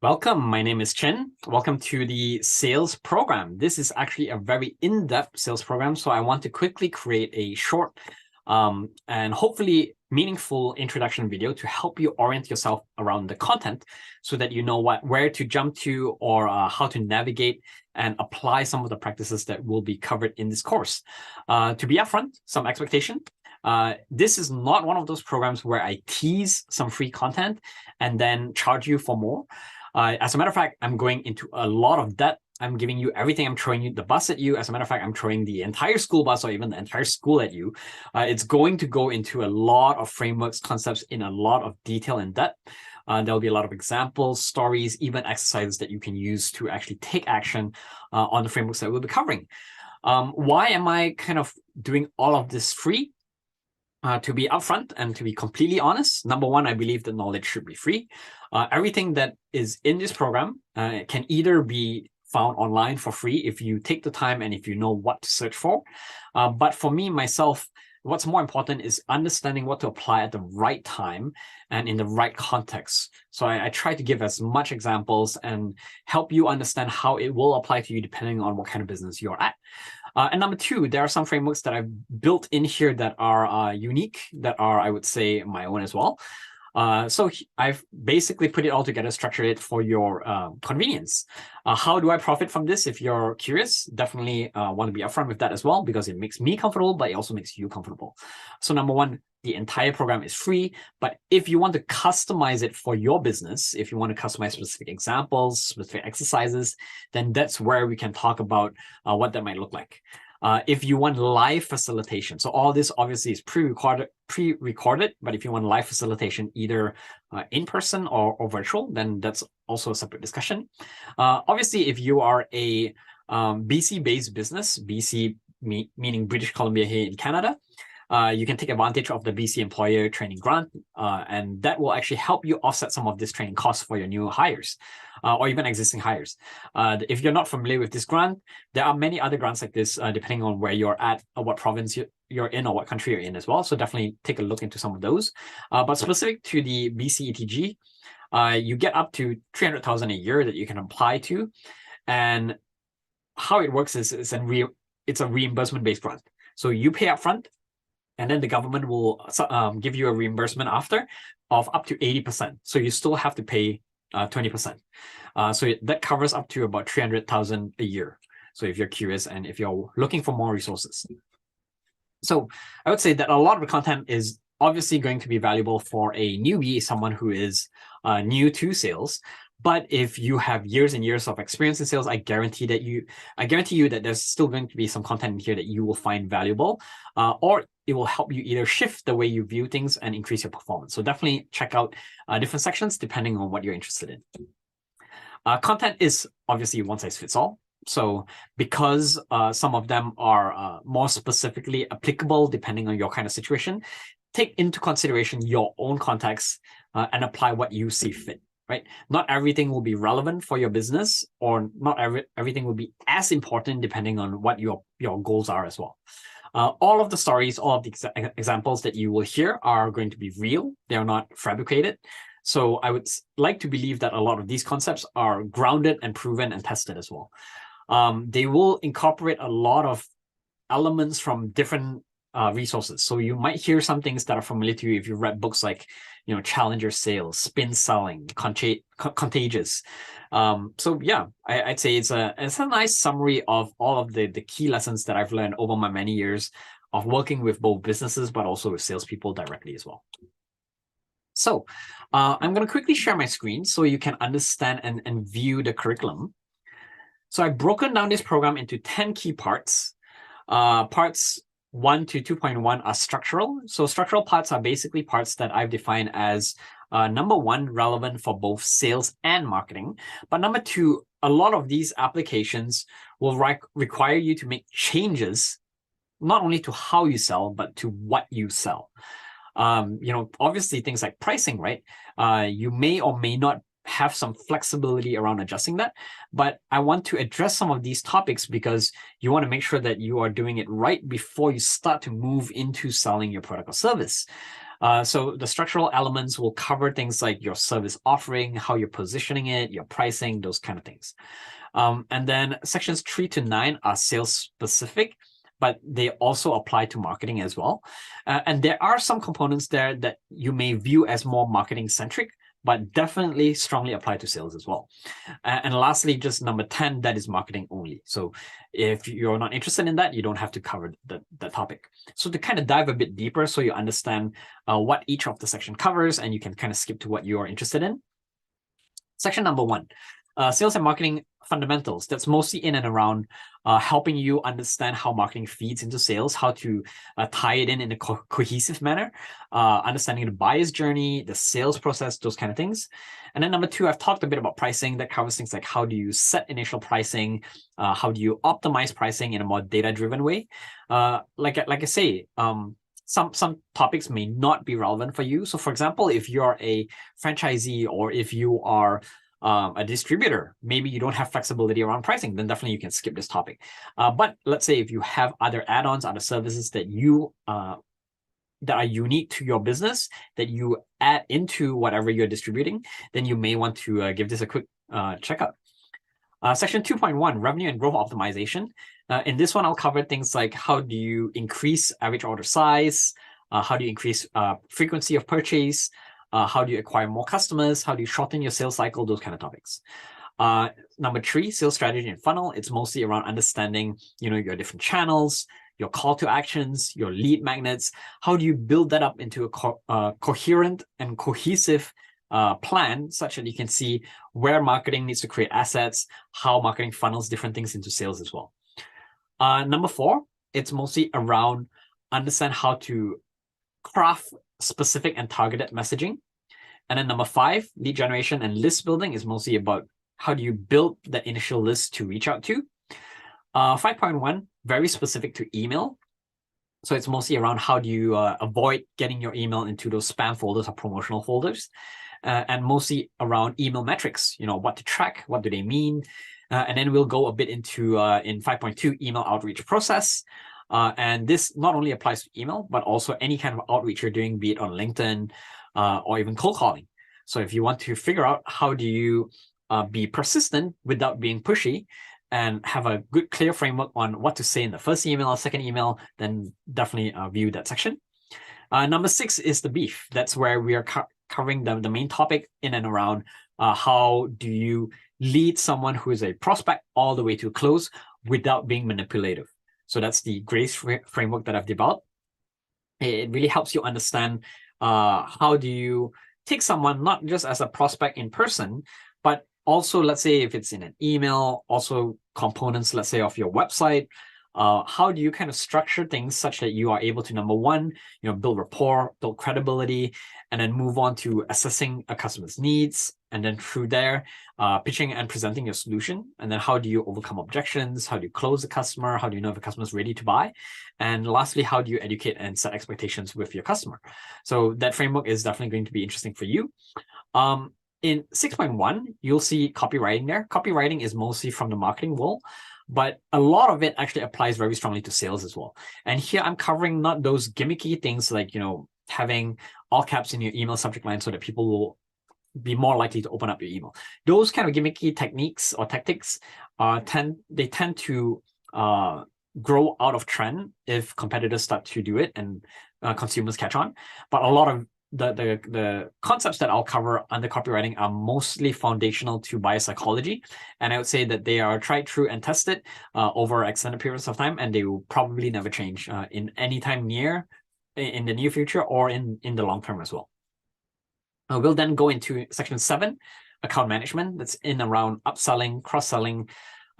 Welcome. My name is Chen. Welcome to the sales program. This is actually a very in-depth sales program, so I want to quickly create a short and hopefully meaningful introduction video to help you orient yourself around the content so that you know where to jump to or how to navigate and apply some of the practices that will be covered in this course. To be upfront, some expectation. This is not one of those programs where I tease some free content and then charge you for more. As a matter of fact, I'm going into a lot of depth. I'm giving you everything. I'm throwing you the bus at you. As a matter of fact, I'm throwing the entire school bus or even the entire school at you. It's going to go into a lot of frameworks, concepts in a lot of detail and depth. There'll be a lot of examples, stories, even exercises that you can use to actually take action on the frameworks that we'll be covering. Why am I kind of doing all of this free? To be upfront and to be completely honest, number one, I believe that knowledge should be free. Everything that is in this program can either be found online for free if you take the time and if you know what to search for. But for me, myself, what's more important is understanding what to apply at the right time and in the right context. So I try to give as much examples and help you understand how it will apply to you depending on what kind of business you're at. And number two, there are some frameworks that I've built in here that are unique, that are, I would say, my own as well. So I've basically put it all together, structured it for your convenience. How do I profit from this? If you're curious, definitely want to be upfront with that as well, because it makes me comfortable, but it also makes you comfortable. So number one, the entire program is free, but if you want to customize it for your business, if you want to customize specific examples, specific exercises, then that's where we can talk about what that might look like. If you want live facilitation, so all this obviously is pre-recorded, but if you want live facilitation, either in person or virtual, then that's also a separate discussion. Obviously, if you are a BC-based business, BC meaning British Columbia here in Canada, you can take advantage of the BC Employer Training Grant, and that will actually help you offset some of this training costs for your new hires or even existing hires. If you're not familiar with this grant, there are many other grants like this, depending on where you're at or what province you're in or what country you're in as well. So definitely take a look into some of those. But specific to the BC ETG, you get up to 300,000 a year that you can apply to. And how it works is it's a reimbursement-based grant. So you pay upfront, and then the government will give you a reimbursement after of up to 80%. So you still have to pay 20%. So that covers up to about 300,000 a year. So if you're curious and if you're looking for more resources. So I would say that a lot of the content is obviously going to be valuable for a newbie, someone who is new to sales. But if you have years and years of experience in sales, I guarantee you that there's still going to be some content in here that you will find valuable, or it will help you either shift the way you view things and increase your performance. So definitely check out different sections depending on what you're interested in. Content is obviously one size fits all. So because some of them are more specifically applicable depending on your kind of situation, take into consideration your own context and apply what you see fit. Right? Not everything will be relevant for your business, or not everything will be as important depending on what your goals are as well. All of the stories, all of the examples that you will hear are going to be real. They are not fabricated. So I would like to believe that a lot of these concepts are grounded and proven and tested as well. They will incorporate a lot of elements from different resources. So you might hear some things that are familiar to you if you've read books like, Challenger Sales, Spin Selling, Contagious. So yeah, I'd say it's a nice summary of all of the key lessons that I've learned over my many years of working with both businesses, but also with salespeople directly as well. So I'm going to quickly share my screen so you can understand and view the curriculum. So I've broken down this program into 10 key parts. Parts 1 to 2.1 are structural. So structural parts are basically parts that I've defined as number one, relevant for both sales and marketing. But number two, a lot of these applications will require you to make changes, not only to how you sell, but to what you sell. Obviously things like pricing, right? You may or may not have some flexibility around adjusting that. But I want to address some of these topics because you want to make sure that you are doing it right before you start to move into selling your product or service. So the structural elements will cover things like your service offering, how you're positioning it, your pricing, those kind of things. And then sections 3 to 9 are sales specific, but they also apply to marketing as well. And there are some components there that you may view as more marketing centric, but definitely strongly apply to sales as well. And lastly, just number 10, that is marketing only. So if you're not interested in that, you don't have to cover the topic. So to kind of dive a bit deeper so you understand what each of the section covers, and you can kind of skip to what you are interested in. Section number 1, sales and marketing fundamentals. That's mostly in and around helping you understand how marketing feeds into sales, how to tie it in a cohesive manner, understanding the buyer's journey, the sales process, those kind of things. And then number 2, I've talked a bit about pricing. That covers things like how do you set initial pricing, how do you optimize pricing in a more data-driven way. Like I say, some topics may not be relevant for you. So for example, if you're a franchisee or if you are a distributor, maybe you don't have flexibility around pricing, then definitely you can skip this topic. But let's say if you have other add-ons, other services that you that are unique to your business that you add into whatever you're distributing, then you may want to give this a quick checkup. Section 2.1, revenue and growth optimization. In this one, I'll cover things like how do you increase average order size, how do you increase frequency of purchase, how do you acquire more customers, how do you shorten your sales cycle, those kind of topics. Number 3, sales strategy and funnel. It's mostly around understanding, your different channels, your call to actions, your lead magnets. How do you build that up into a coherent and cohesive plan such that you can see where marketing needs to create assets, how marketing funnels different things into sales as well. Number 4, it's mostly around understand how to craft specific and targeted messaging. And then number 5, lead generation and list building is mostly about how do you build the initial list to reach out to. 5.1, very specific to email. So it's mostly around how do you avoid getting your email into those spam folders or promotional folders, and mostly around email metrics, what to track, what do they mean. And then we'll go a bit into, in 5.2, email outreach process. And this not only applies to email, but also any kind of outreach you're doing, be it on LinkedIn or even cold calling. So if you want to figure out how do you be persistent without being pushy and have a good, clear framework on what to say in the first email or second email, then definitely view that section. Number 6 is the beef. That's where we are covering the main topic in and around how do you lead someone who is a prospect all the way to close without being manipulative. So that's the GRACE framework that I've developed. It really helps you understand how do you take someone not just as a prospect in person, but also, let's say if it's in an email, also components, let's say, of your website. How do you kind of structure things such that you are able to, number 1, build rapport, build credibility, and then move on to assessing a customer's needs, and then through there, pitching and presenting your solution. And then how do you overcome objections? How do you close the customer? How do you know if the customer is ready to buy? And lastly, how do you educate and set expectations with your customer? So that framework is definitely going to be interesting for you. In 6.1, you'll see copywriting there. Copywriting is mostly from the marketing world, but a lot of it actually applies very strongly to sales as well. And here I'm covering not those gimmicky things like, having all caps in your email subject line so that people will be more likely to open up your email. Those kind of gimmicky techniques or tactics tend to grow out of trend if competitors start to do it and consumers catch on. But a lot of the concepts that I'll cover under copywriting are mostly foundational to buyer psychology, and I would say that they are tried, true, and tested over extended periods of time, and they will probably never change in any time in the near future or in the long term as well. We'll then go into section 7, account management. That's in around upselling, cross-selling.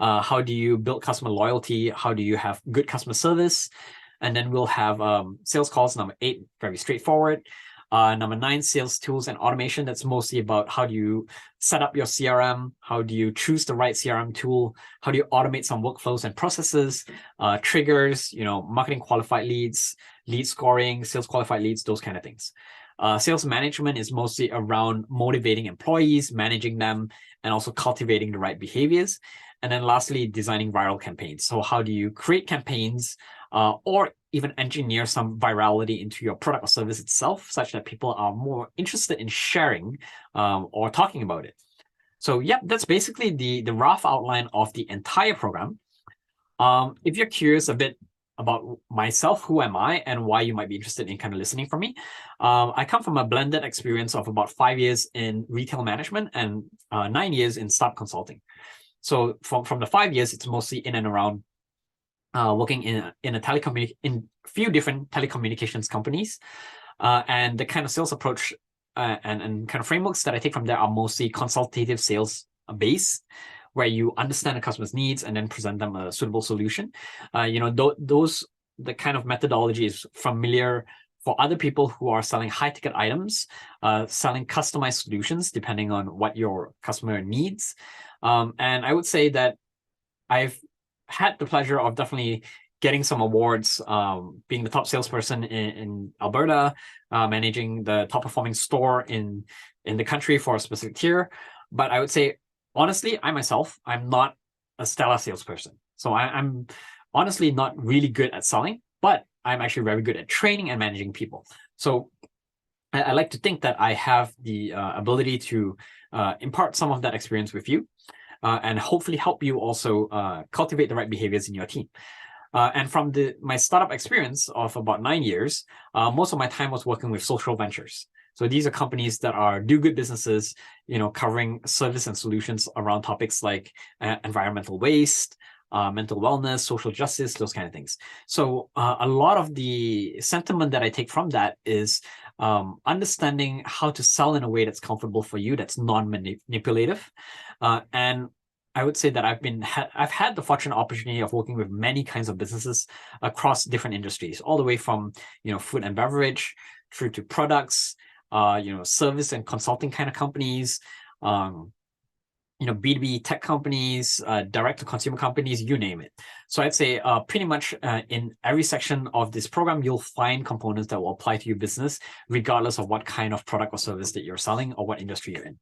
How do you build customer loyalty? How do you have good customer service? And then we'll have sales calls, number 8, very straightforward. Number 9, sales tools and automation. That's mostly about how do you set up your CRM? How do you choose the right CRM tool? How do you automate some workflows and processes? Triggers, marketing qualified leads, lead scoring, sales qualified leads, those kind of things. Sales management is mostly around motivating employees, managing them, and also cultivating the right behaviors. And then lastly, designing viral campaigns. So how do you create campaigns or even engineer some virality into your product or service itself, such that people are more interested in sharing or talking about it. So yep, that's basically the rough outline of the entire program. If you're curious a bit about myself, who am I, and why you might be interested in kind of listening from me, I come from a blended experience of about 5 years in retail management and 9 years in startup consulting. So from the 5 years, it's mostly in and around working in a few different telecommunications companies, and the kind of sales approach and kind of frameworks that I take from there are mostly consultative sales based, where you understand the customer's needs and then present them a suitable solution. The kind of methodology is familiar for other people who are selling high ticket items, selling customized solutions depending on what your customer needs. And I would say that I've had the pleasure of definitely getting some awards, being the top salesperson in Alberta, managing the top performing store in the country for a specific tier. But I would say, honestly, I'm not a stellar salesperson. So I'm honestly not really good at selling, but I'm actually very good at training and managing people. So I like to think that I have the ability to impart some of that experience with you, and hopefully help you also cultivate the right behaviors in your team. And from my startup experience of about 9 years, most of my time was working with social ventures. So these are companies that are do-good businesses, covering service and solutions around topics like environmental waste, mental wellness, social justice, those kind of things. So a lot of the sentiment that I take from that is understanding how to sell in a way that's comfortable for you, that's non-manipulative. And I would say that I've had the fortunate opportunity of working with many kinds of businesses across different industries, all the way from food and beverage through to products, service and consulting kind of companies, B2B tech companies, direct to consumer companies, you name it. So I'd say pretty much in every section of this program, you'll find components that will apply to your business, regardless of what kind of product or service that you're selling or what industry you're in.